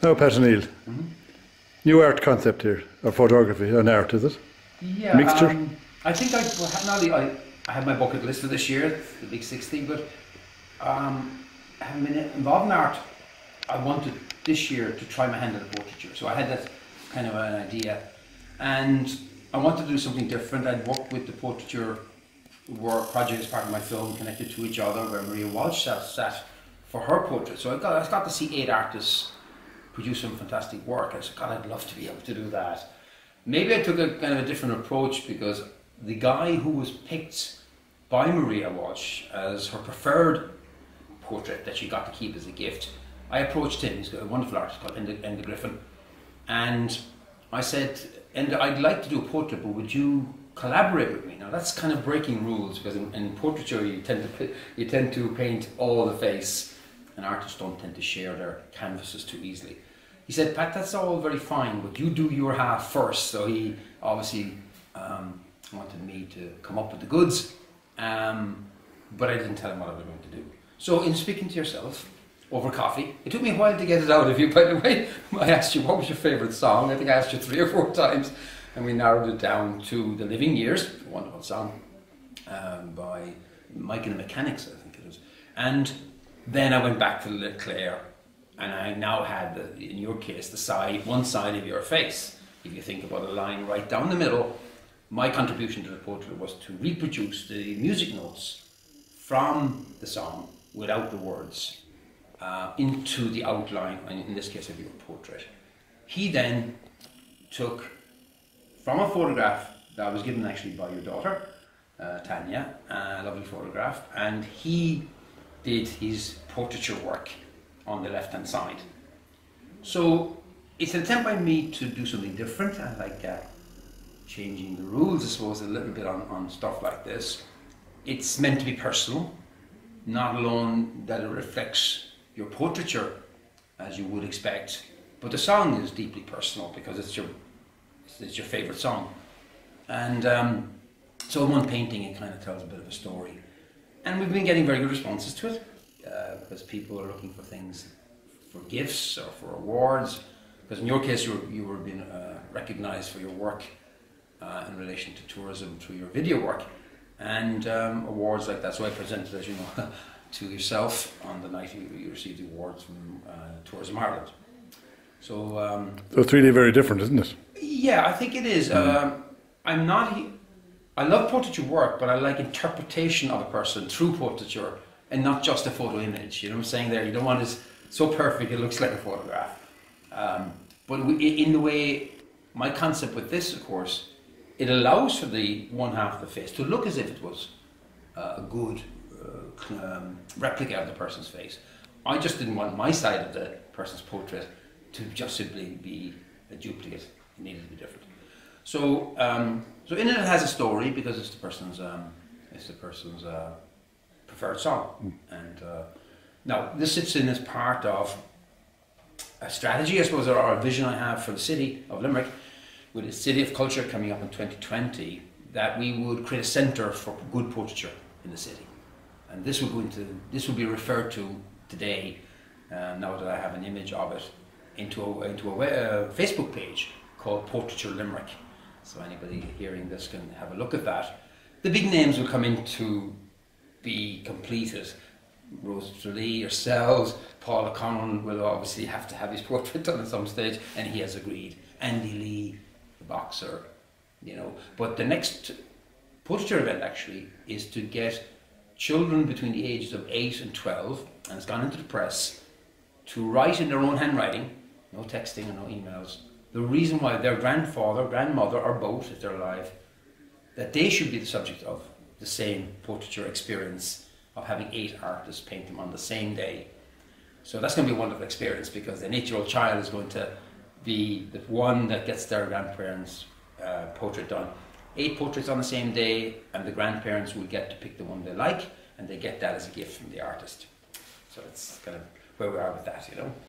Now, Pat O'Neill, new art concept here, or photography, an art, is it? Yeah, Mixture? I think I have my bucket list for this year, the big 60, but having been involved in art, I wanted this year to try my hand at a portraiture. So I had that kind of an idea, and I wanted to do something different. I'd worked with the portraiture work project as part of my film, Connected to Each Other, where Maria Walsh sat for her portrait. So I got to see 8 artists produce some fantastic work. I said, God, I'd love to be able to do that. Maybe I took a kind of a different approach, because the guy who was picked by Maria Walsh as her preferred portrait that she got to keep as a gift, I approached him. He's got a wonderful artist called Enda Griffin, and I said, Enda, I'd like to do a portrait, but would you collaborate with me? Now that's kind of breaking rules, because in portraiture you tend to paint all the face, and artists don't tend to share their canvases too easily. He said, Pat, that's all very fine, but you do your half first. So he obviously wanted me to come up with the goods, but I didn't tell him what I was going to do. So in speaking to yourself over coffee, it took me a while to get it out of you, by the way. I asked you, what was your favourite song? I think I asked you 3 or 4 times, and we narrowed it down to The Living Years, a wonderful song by Mike and the Mechanics, I think it is. And then I went back to Le Claire, and I now had, in your case, one side of your face. If you think about a line right down the middle, my contribution to the portrait was to reproduce the music notes from the song without the words into the outline, in this case of your portrait. He then took from a photograph that was given actually by your daughter, Tanya, a lovely photograph, and he did his portraiture work on the left hand side. So it's an attempt by me to do something different. I like changing the rules, I suppose, a little bit on stuff like this. It's meant to be personal, not alone that it reflects your portraiture as you would expect, but the song is deeply personal because it's your favourite song. And so in one painting it kind of tells a bit of a story. And we've been getting very good responses to it, because people are looking for things, for gifts or for awards. Because in your case, you were being recognised for your work in relation to tourism through your video work, and awards like that. So I presented, as you know, to yourself on the night you received the awards from Tourism Ireland. So it's really very different, isn't it? Yeah, I think it is. I love portraiture work, but I like interpretation of a person through portraiture and not just a photo image. You know what I'm saying there? You don't want it so perfect it looks like a photograph. But in the way, my concept with this, of course, it allows for the one half of the face to look as if it was a good replica of the person's face. I just didn't want my side of the person's portrait to just simply be a duplicate. It needed to be different. So, so in it has a story, because it's the person's preferred song. And now this sits in as part of a strategy, I suppose, or a vision I have for the city of Limerick, with the City of Culture coming up in 2020, that we would create a centre for good portraiture in the city. And this would be referred to today, now that I have an image of it, into a Facebook page called Portraiture Limerick. So anybody hearing this can have a look at that. The big names will come in to be completed. Rose Lee, yourselves, Paul O'Connell will obviously have to have his portrait done at some stage, and he has agreed. Andy Lee, the boxer, you know. But the next portraiture event actually is to get children between the ages of 8 and 12, and it's gone into the press, to write in their own handwriting, no texting and no emails, the reason why their grandfather, grandmother, or both, if they're alive, that they should be the subject of the same portraiture experience of having 8 artists paint them on the same day. So that's going to be a wonderful experience, because an 8-year-old child is going to be the one that gets their grandparents' portrait done. 8 portraits on the same day, and the grandparents will get to pick the one they like, and they get that as a gift from the artist. So that's kind of where we are with that, you know.